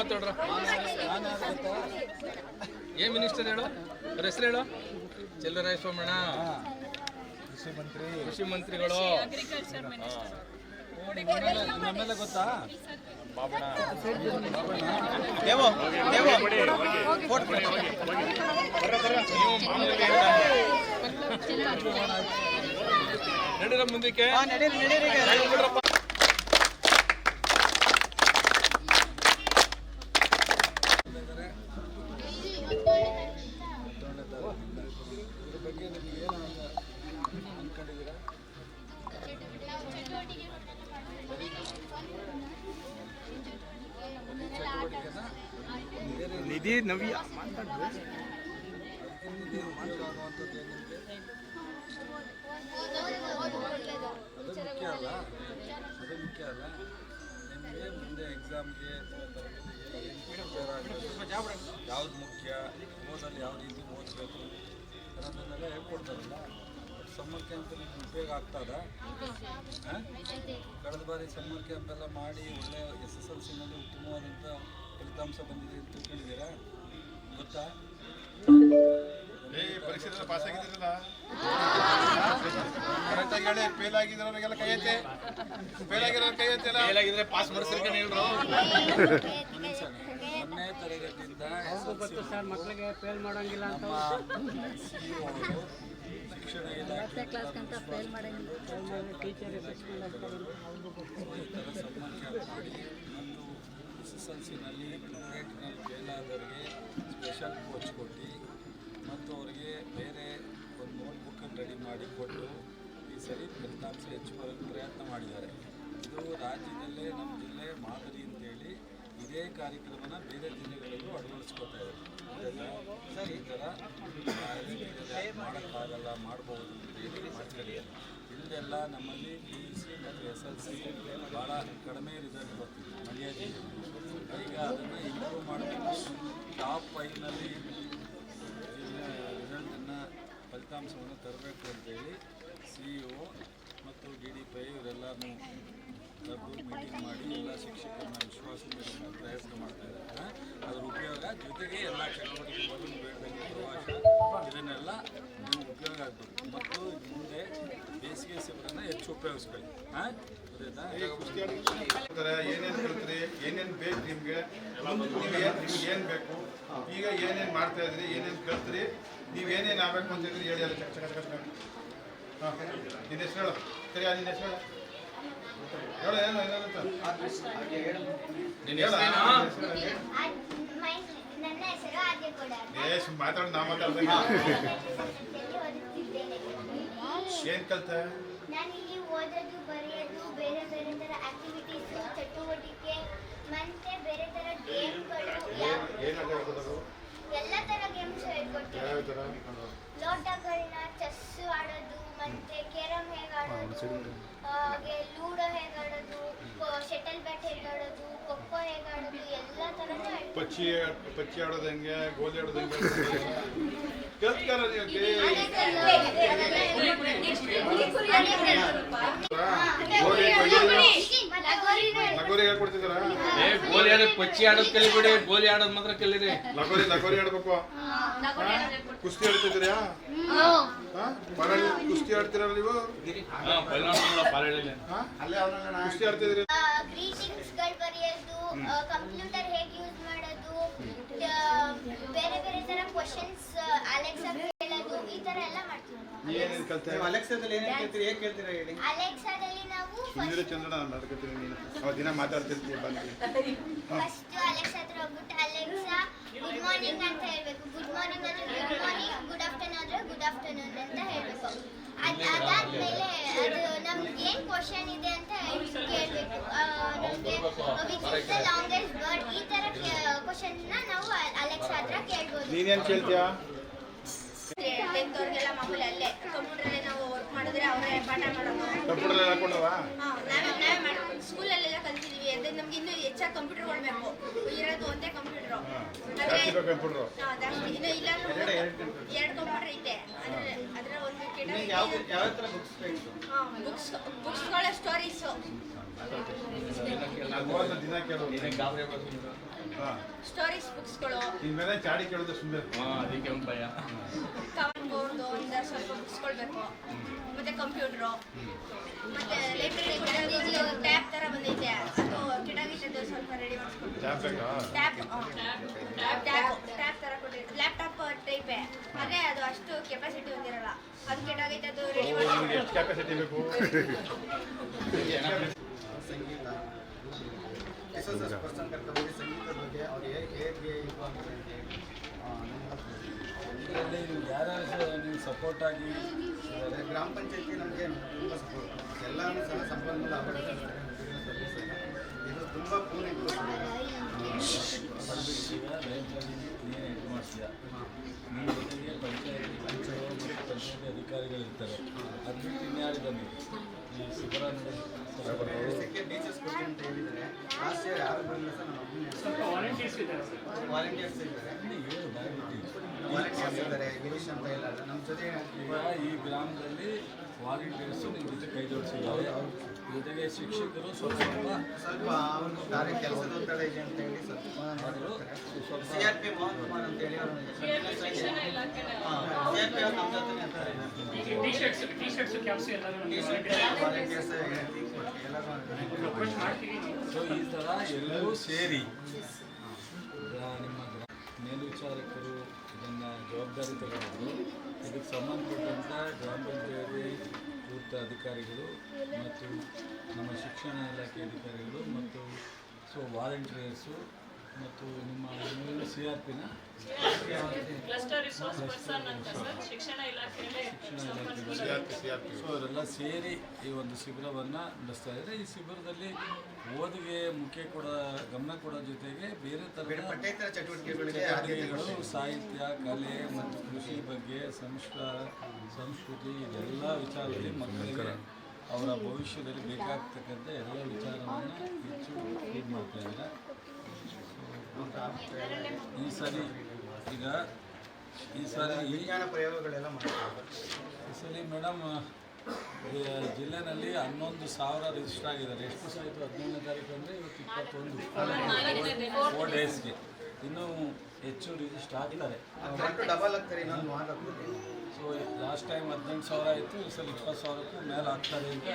ಮಾತಾಡ್ರ ಏನ್ ಮಿನಿಸ್ಟರ್ ಹೇಳು ಅವ್ರ ಹೆಸರು ಹೇಳು ಚೆಲುವರಾಯಸ್ವಾಮಣ್ಣ ಕೃಷಿ ಮಂತ್ರಿಗಳು ನಮ್ಮೆಲ್ಲ ಗೊತ್ತಾ ಬಾಬಣ್ಣ ನಡೀರ ಮುಂದಕ್ಕೆ ನಿಧಿ ನವ್ಯ ನಿಮಗೆ ಮುಂದೆ ಎಕ್ಸಾಮ್ಗೆ ಯಾವ್ದು ಮುಖ್ಯ ಓದಲ್ಲಿ ಯಾವ ರೀತಿ ಓದಬೇಕು ಅನ್ನೋದನ್ನೆಲ್ಲ ಹೇಳ್ಕೊಡ್ತಾರಲ್ಲ ಸಮ್ಮರ್ ಕ್ಯಾಂಪ್ ನಿಮ್ಗೆ ಉಪಯೋಗ ಆಗ್ತದ ಕಳೆದ ಬಾರಿ ಸಮ್ಮರ್ ಕ್ಯಾಂಪ್ ಎಲ್ಲ ಮಾಡಿ ಒಳ್ಳೆ SSLCನಲ್ಲಿ ಉತ್ತಮವಾದಂಥ ಫಲಿತಾಂಶ ಬಂದಿದೆ ಅಂತ ತಿಳ್ಕೊಂಡಿದ್ದೀರಾ ಗೊತ್ತಾ? ಪರೀಕ್ಷೆ ಪಾಸ್ ಆಗಿದ್ದೀರಲ್ಲ ಕರೆಕ್ಟಾಗಿ ಹೇಳಿ. ಫೇಲ್ ಆಗಿರೋರಿಗೆಲ್ಲ ಕೈ ಐತೆ, ಫೇಲ್ ಆಗಿರೋ ಕೈ ಐತೆಲ್ಲ. ಫೇಲ್ ಆಗಿದ್ರೆ ಪಾಸ್ ಮಾಡಿಸ್ಲಿಕ್ಕೆ ಹೇಳ್ರು. 1ನೇ ತರಗತಿಯಿಂದ ಮಕ್ಕಳಿಗೆ ಫೇಲ್ ಮಾಡೋಂಗಿಲ್ಲ ಅಂತ ಶಿಕ್ಷಣ ಇಲಾಖೆ ಫೇಲ್ ಮಾಡಂಗಿಲ್ಲ ಟೀಚರ್ ಸಮ್ಮರ್ ಕ್ಯಾಂಪ್ ಮಾಡಿ ಮತ್ತು SSLCನಲ್ಲಿ ಪ್ರಿಪ್ರೇಟ್ನಲ್ಲಿ ಫೇಲ್ ಆದವರಿಗೆ ಸ್ಪೆಷಲ್ ಕೋಚ್ ಕೊಟ್ಟು ಮತ್ತು ಅವರಿಗೆ ಬೇರೆ ಒಂದು ನೋಟ್ಬುಕ್ಕನ್ನು ರೆಡಿ ಮಾಡಿ ಕೊಟ್ಟು ಈ ಸರಿ ಫಲಿತಾಂಶ ಹೆಚ್ಚು ಬರಲು ಪ್ರಯತ್ನ ಮಾಡಿದ್ದಾರೆ. ಇದು ರಾಜ್ಯದಲ್ಲೇ ನಮ್ಮ ಜಿಲ್ಲೆ ಮಾದರಿ ಅಂತೇಳಿ ಇದೇ ಕಾರ್ಯಕ್ರಮನ ಬೇರೆ ಜಿಲ್ಲೆಗಳಲ್ಲೂ ಅಳವಡಿಸ್ಕೊತಾ ಇದ್ದಾರೆ. ಈ ಥರ ಮಾಡೋಕ್ಕಾಗಲ್ಲ ಮಾಡ್ಬೋದು ಅಂತೇಳಿ ಮಾಡ್ತಾರೆ. ಇಲ್ಲೆಲ್ಲ ನಮ್ಮಲ್ಲಿ PUC ಮತ್ತು SSLC ಭಾಳ ಕಡಿಮೆ ರಿಸಲ್ಟ್ ಬರ್ತಿದೆ ಮಂಡ್ಯ ಜಿಲ್ಲೆಯಲ್ಲಿ. ಈಗ ಅದನ್ನು ಇಂಪ್ರೂವ್ ಮಾಡಬೇಕು. ಟಾಪ್ 5ನಲ್ಲಿ ರಿಸಲ್ಟನ್ನು ಫಲಿತಾಂಶವನ್ನು ತರಬೇಕು ಅಂತೇಳಿ CEO ಮತ್ತು DDPI ಇವರೆಲ್ಲನೂ ಕರೆದು ಮೀಟಿಂಗ್ ಮಾಡಿ ಎಲ್ಲ ಶಿಕ್ಷಕರನ್ನ ವಿಶ್ವಾಸದಿಂದ ಪ್ರಯತ್ನ ಮಾಡ್ತಾ ಇದ್ದಾರೆ. ಅದರ ಉಪಯೋಗ ಜೊತೆಗೆ ಎಲ್ಲ ಚಟುವಟಿಕೆಗಳು ಬೇಡದಂಗೆ ಪ್ರವಾಸ ಇದನ್ನೆಲ್ಲ ನೀವು ಉಪಯೋಗ ಆಗಬೇಕು. ಮತ್ತು ಮುಂದೆ ಬೇಸಿಗೆ ಶಿಬಿರನ ಹೆಚ್ಚು ಉಪಯೋಗಿಸ್ಕೊಳ್ಳಿ. ಏನೇನು ಕಲ್ತ್ರಿ, ಏನೇನು ಬೇಕು ನಿಮಗೆ, ನಿಮ್ಗೆ ಏನು ಬೇಕು, ಈಗ ಏನೇನು ಮಾಡ್ತಾ ಇದ್ರಿ, ಏನೇನು ಕಲ್ತ್ರಿ, ನೀವೇನೇನು ಆಗಬೇಕು ಅಂತಿದ್ರಿ ಹೇಳಿ. ಅಲ್ಲ ಚಕ ಚಕ ಚಕ. ಹಾಂ ನಿನ್ನ ಹೆಸರು ಹೇಳು. ಸರಿ ನಿನ್ನ ಹೆಸರು ಹೇಳು. ಹೇಳು ಏನು ಏನಂತ ಮಾತಾಡೋದು ನಾ ಮಾತಾಡ್ದಂಗೆ. ಏನು ಕಲ್ತೆ? ನಾನಿಲ್ಲಿ ಓದೋದು ಬರೆಯೋದು ಬೇರೆ ಬೇರೆ ಥರ ಆಕ್ಟಿವಿಟೀಸ್ ಚಟುವಟಿಕೆ ಮತ್ತೆ ಬೇರೆ ಥರ ಗೇಮ್ಗಳು ಎಲ್ಲ ಥರ ಗೇಮ್ಸ್ ಹೇಳ್ಕೊಡ್ತೀನಿ. ಲೋಟಗಳನ್ನ ಚೆಸ್ ಆಡೋದು ಮತ್ತೆ ಕೇರಮ್ ಹೇಗೆ ಆಡೋದು, ಹಾಗೆ ಲೂಡೋ ಹೇಗೆ ಆಡೋದು, ಶಟಲ್ ಬ್ಯಾಟ್ ಹೇಗೆ ಆಡೋದು, ಖೋಖೋ ಹೇಗೆ ಆಡೋದು ಎಲ್ಲ ಥರನೂ ಪಚ್ಚಿ ಆಡೋದು ಹೆಂಗೆ, ಗೋಲಿ ಆಡೋದು ಹೆಂಗೆ ಕಲ್ತ್ಕಾರ ಲಗೋರಿ ಹೇಳ್ಕೊಡ್ತಿದಾರ. ಗೋಲಿ ಆಡೋದು ಪಚ್ಚಿ ಆಡೋದು ಕಲಿಬಿಡಿ, ಗೋಲಿ ಆಡೋದು ಮಾತ್ರ ಕಲೀರಿ. ಲಗೋರಿ ಆಡ್ಬೇಕು. ಕುಸ್ತಿ ಆಡ್ತಿದ್ದೀರಾ? ಕುಸ್ತಿ ಆಡ್ತೀರಲ್ಲ ನೀವು? ಕುಸ್ತಿ ಆಡ್ತಿದ್ದೀರಿ? ಗ್ರೀಟಿಂಗ್ಸ್ಗಳು ಬರೆಯೋದು, ಕಂಪ್ಯೂಟರ್ ಹೇಗೆ ಯೂಸ್ ಮಾಡೋದು, ಬೇರೆ ಬೇರೆ ಥರ ಕ್ವಶನ್ಸ್ ಅಲೆಕ್ಸಾ ಕೇಳೋದು, ಈ ಥರ ಎಲ್ಲ ಮಾಡ್ತೀವಿ. ಏನೇನು ಕಲ್ತೆ? ಅಲೆಕ್ಸಾದಲ್ಲಿ ಏನೇನು ಕೇಳ್ತೀರಿ, ಹೇಗೆ ಕೇಳ್ತೀರಾ ಹೇಳಿ. ಅಲೆಕ್ಸಾದಲ್ಲಿ ನಾವು ಚಂದ್ರನ ಮಾಡ್ಕೊತೀವಿ. ನೀನು ಅವ ದಿನ ಮಾತಾಡ್ತಿರ್ತೀವಿ ಬಂದು. ಫಸ್ಟ್ ಅಲೆಕ್ಸಾ ಹತ್ರ ಹೋಗ್ಬಿಟ್ಟು ಅಲೆಕ್ಸಾ ಗುಡ್ ಮಾರ್ನಿಂಗ್ ಅಂತ ಹೇಳ್ಬೇಕು. ಗುಡ್ ಮಾರ್ನಿಂಗ್ ಅಂದ್ರೆ ಗುಡ್ ಮಾರ್ನಿಂಗ್, ಗುಡ್ ಆಫ್ಟರ್ನೂನ್ ಅಂದ್ರೆ ಗುಡ್ ಆಫ್ಟರ್ನೂನ್ ಅಂತ ಹೇಳ್ಬೇಕು. ಅದಾದ್ಮೇಲೆ ಅದು ನಮ್ಗೆ ಏನು ಕ್ವಶನ್ ಇದೆ ಅಂತ ಕೇಳಬೇಕು. ನಮಗೆ which is the longest word, ಈ ಥರ ಕ್ವಶನ್ನ ನಾವು ಅಲೆಕ್ಸಾ ಹತ್ರ ಕೇಳ್ಬೋದು. ನೀನೇನು ಕೇಳ್ತೀಯಾ? 10th ಅವ್ರಿಗೆಲ್ಲ ಮಾಮೂಲಿ ಅಲ್ಲೇ ಕಂಪ್ಯೂಟರಲ್ಲೇ ನಾವು ವರ್ಕ್ ಮಾಡಿದ್ರೆ ಅವರೇ ಪಾಠ ಮಾಡೋದು. ಕಂಪ್ಯೂಟರ್ ಹಾಕೊಂಡವಾ? ನಾವೇ ಮಾಡ್ಕೊಂಡು ಸ್ಕೂಲಲ್ಲೆಲ್ಲ ಕಲ್ತಿದ್ದೀವಿ. ಅದೇ ನಮ್ಗೆ ಇನ್ನೂ ಹೆಚ್ಚಾಗಿ ಕಂಪ್ಯೂಟರ್ಗಳು ಬೇಕು. ಇರೋದು ಒಂದೇ ಕಂಪ್ಯೂಟರು. ಕಂಪ್ಯೂಟರ್ ಜಾಸ್ತಿ ಇನ್ನು ಇಲ್ಲ 2 ಕಂಪ್ಯೂಟರ್ ಐತೆ. ಅದರ ಒಂದು ಯಾವ ಥರ ಬುಕ್ಸ್ ಬೇಕು? ಬುಕ್ಸ್ಗಳ ಸ್ಟೋರೀಸು ದಿನ ಕೇಳೋದು. ಸ್ಟೋರೀಸ್ ಬುಕ್ಸ್ಗಳು, ಇನ್ಮೇಲೆ ಚಾಡಿ ಕೇಳೋದು ಸುಮ್ಮನೆ ಅದಕ್ಕೆ ಒಂದು ಭಯ. ಕವರ್ ಬೋರ್ಡು ಇಂದ ಸ್ವಲ್ಪ ಬುಕ್ಸ್ಗಳು ಬೇಕು, ಮತ್ತೆ ಕಂಪ್ಯೂಟ್ರು, ಮತ್ತೆ ಲೈಬ್ರರಿ ಟ್ಯಾಬ್ ಥರ ಬಂದೈತೆ, ಅದು ಕೆಡಾಗಿಟ್ಟದ್ದು ಸ್ವಲ್ಪ ರೆಡಿ ಮಾಡಿಸ್ಕೊಂಡು ಟ್ಯಾಬ್ ಬೇಕಾ? ಟ್ಯಾಬ್ ಥರ ಕೊಟ್ಟಿದ್ದು ಲ್ಯಾಪ್ಟಾಪ್ ಟೈಪೇ, ಆದರೆ ಅದು ಅಷ್ಟು ಕೆಪಾಸಿಟಿ ಹೊಂದಿರಲ್ಲ, ಅದು ಕೆಡಾಗೈತೆ, ಅದು ರೆಡಿ ಮಾಡಿ. ನಿಮ್ಗೆ ಎಷ್ಟು ಕೆಪಾಸಿಟಿ ಬೇಕು? ಸಂಗೀತ ಪರ್ಸನ್ ಕರ್ಕೊಂಡ್ಬಂದು ಸಂಗೀತದ ಬಗ್ಗೆ ಅವ್ರು ಹೇಗೆ ಇದು ಆಗ್ತದೆ ಇದರಲ್ಲಿ ಯಾರ್ಯಾರು ನೀವು ಸಪೋರ್ಟ್ ಆಗಿ ಗ್ರಾಮ ಪಂಚಾಯತಿ ನಮಗೆ ತುಂಬ ಸಪೋರ್ಟ್, ಎಲ್ಲನೂ ಸಹ ಸಂಪನ್ಮೂಲ ಆಗುತ್ತೆ. ಇದು ತುಂಬ ಪೂರ್ಣ ಈಗ ಲೈಬ್ರರಿ ನೀನು ಇದು ಮಾಡ್ತೀಯಾ, ನಿಮ್ಮ ಜೊತೆಗೆ ಪಂಚಾಯತಿ ಅಧಿಕಾರಿಗಳಿರ್ತಾರೆ, ಅದು ಬಿಟ್ಟು ಇನ್ಯಾರಿದ್ದಾರೆ ನೀವು ಈ ಶಿಬಿರ ಇದಕ್ಕೆ ಟೀಚರ್ಸ್ ಕೊಡ್ತೀನಿ ಅಂತ ಹೇಳಿದರೆ ಲಾಸ್ಟ್ ಇಯರ್ ಯಾರು ಬರಲಿಲ್ಲ ಸರ್, ನಮ್ಮ ವಾಲಂಟಿಯರ್ಸ್ ಇದ್ದಾರೆ, ವಾಲಂಟಿಯರ್ಸ್ ಇದ್ದಾರೆ, ಗಿರೀಶ್ ಅಂತ ಇಲ್ಲ ನಮ್ಮ ಜೊತೆ. ಈಗ ಈ ಗ್ರಾಮದಲ್ಲಿ ವಾಲಂಟಿಯರ್ಸು ನಿಮ್ಮ ಜೊತೆ ಕೈ ಜೋಡಿಸಿದ್ದಾರೆ, ಜೊತೆಗೆ ಶಿಕ್ಷಕರು ಸ್ವಲ್ಪ ಅವ್ರಿಗೆ ಕಾರ್ಯ ಕೆಲಸದ ಒತ್ತಡ ಇದೆ ಅಂತ ಹೇಳಿ ಸ್ವಲ್ಪ CRP ಮೋಹನ್ ಕುಮಾರ್ ಅಂತ ಹೇಳಿ ಅವರು CRP ಅವ್ರು ನಮ್ಮ ಜೊತೆ ಇರ್ತಾರೆ. ವಾಲಂಟಿಯರ್ಸ್ ಸೊ ಈ ಥರ ಎಲ್ಲರೂ ಸೇರಿ ನಿಮ್ಮ ಮೇಲ್ವಿಚಾರಕರು ಇದನ್ನು ಜವಾಬ್ದಾರಿ ತಗೊಂಡು ಇದಕ್ಕೆ ಸಂಬಂಧಪಟ್ಟಂಥ ಗ್ರಾಮ ಪಂಚಾಯತಿ ಪೂರ್ತ ಅಧಿಕಾರಿಗಳು ಮತ್ತು ನಮ್ಮ ಶಿಕ್ಷಣ ಇಲಾಖೆ ಅಧಿಕಾರಿಗಳು ಮತ್ತು ಸೊ ವಾಲಂಟಿಯರ್ಸು ಮತ್ತು ನಿಮ್ಮ CRPನ ಕ್ಲಸ್ಟರ್ ರಿಸೋರ್ಸ್ ಪರ್ಸನ್ ಅಂತ ಸರ್ ಶಿಕ್ಷಣ ಇಲಾಖೆಯಲ್ಲಿ ಸೊ ಅವರೆಲ್ಲ ಸೇರಿ ಈ ಒಂದು ಶಿಬಿರವನ್ನು ನಡೆಸ್ತಾ ಇದ್ದಾರೆ. ಈ ಶಿಬಿರದಲ್ಲಿ ಓದಿಗೆ ಗಮನ ಕೊಡೋ ಜೊತೆಗೆ ಬೇರೆ ಥರದ ಪಠ್ಯೇತರ ಚಟುವಟಿಕೆಗಳಿಗೆ ಚಟುವಟಿಕೆಗಳು, ಸಾಹಿತ್ಯ, ಕಲೆ ಮತ್ತು ಕೃಷಿ ಬಗ್ಗೆ, ಸಂಸ್ಕಾರ, ಸಂಸ್ಕೃತಿ ಇದೆಲ್ಲ ವಿಚಾರದಲ್ಲಿ ಮಕ್ಕಳಿಗೆ ಅವರ ಭವಿಷ್ಯದಲ್ಲಿ ಬೇಕಾಗ್ತಕ್ಕಂಥ ಎಲ್ಲ ವಿಚಾರವನ್ನು ಹೆಚ್ಚು ಇದು ಮಾಡ್ತಾ ಇದ್ದಾರೆ. ಈ ಸಾರಿ ವಿಜ್ಞಾನ ಪ್ರಯೋಗಗಳೆಲ್ಲ ಮಾಡ್ತಾರೆ. ಈ ಸಲ ಮೇಡಮ್ ಜಿಲ್ಲೆನಲ್ಲಿ 11,000 ರಿಜಿಸ್ಟರ್ ಆಗಿದ್ದಾರೆ. ಎಷ್ಟು ದಿವಸ ಆಯಿತು? 17ನೇ ತಾರೀಕು ಅಂದರೆ ಇವತ್ತು 21 4 ಡೇಸ್ಗೆ ಇನ್ನೂ ಹೆಚ್ಚು ರಿಜಿಸ್ಟರ್ ಆಗ್ತಾರೆ. ಡಬಲ್ ಆಗ್ತಾರೆ ಇನ್ನೊಂದು ವಾರ. ಸೊ ಲಾಸ್ಟ್ ಟೈಮ್ 18,000 ಆಯಿತು, ಈ ಸಲ 20,000ಕ್ಕೂ ಮೇಲೆ ಆಗ್ತಾರೆ ಅಂತ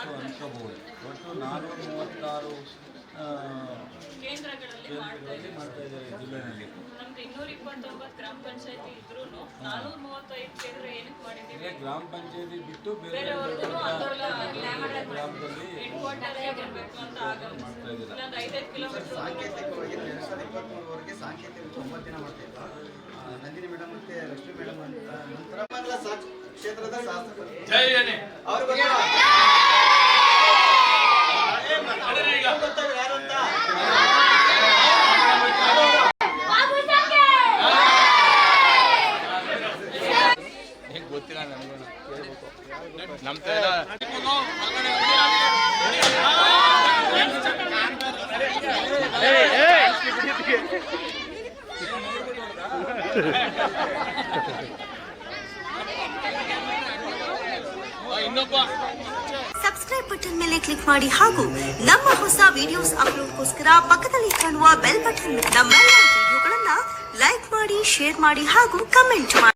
ಸೊ ಅನ್ಕೋಬಹುದು. ಒಟ್ಟು 436 ಕೇಂದ್ರಗಳಲ್ಲಿ ಮಾಡ್ತಾ ಇದ್ದಾರೆ ಜಿಲ್ಲೆಯಲ್ಲಿ. ನಮ್ದು 229 ಗ್ರಾಮ ಪಂಚಾಯತಿ ಇದ್ರೂ 435 ಕೇಂದ್ರ ಏನಕ್ಕೆ ಮಾಡಿದ್ದೀವಿ? ಅಂದರೆ ಗ್ರಾಮ ಪಂಚಾಯತಿ ಬಿಟ್ಟು ಬೇರೆ ಗ್ರಾಮದಲ್ಲಿ ಬರಬೇಕು ಅಂತ ಆಗಲ್ಲ. ಮಾಡ್ತಾ ಇದ್ದಾರೆ. ಇಲ್ಲಾಂದ್ರೆ 5-5 ಕಿಲೋಮೀಟರ್ ಸಾಂಕೇತಿಕವಾಗಿ 2023ವರೆಗೆ ಸಾಂಕೇತಿಕ 9 ದಿನ ಮಾಡ್ತಿದ್ದ ನಂದಿನಿ ಮೇಡಮ್ ಮತ್ತೆ ಲಕ್ಷ್ಮಿ ಮೇಡಮ್ ಅಂತ ನಂತರ ಕ್ಷೇತ್ರದ ಶಾಸ್ತ್ರ ಅವ್ರ ಬಗ್ಗೆ ಯಾರು ಅಂತ ಹೇಗೆ ಗೊತ್ತಿಲ್ಲ ನನಗೂ, ನಮ್ಮ ಇನ್ನೊಬ್ಬ ಸಬ್ಸ್ಕ್ರೈಬ್ ಬಟನ್ ಮೇಲೆ ಕ್ಲಿಕ್ ಮಾಡಿ ಹಾಗೂ ನಮ್ಮ ಹೊಸ ವಿಡಿಯೋಸ್ ಅಪ್ಲೋಡ್ಗೋಸ್ಕರ ಪಕ್ಕದಲ್ಲಿ ಕಾಣುವ ಬೆಲ್ ಬಟನ್ ನಮ್ಮೆಲ್ಲ ವಿಡಿಯೋಗಳನ್ನ ಲೈಕ್ ಮಾಡಿ, ಶೇರ್ ಮಾಡಿ ಹಾಗೂ ಕಮೆಂಟ್ ಮಾಡಿ.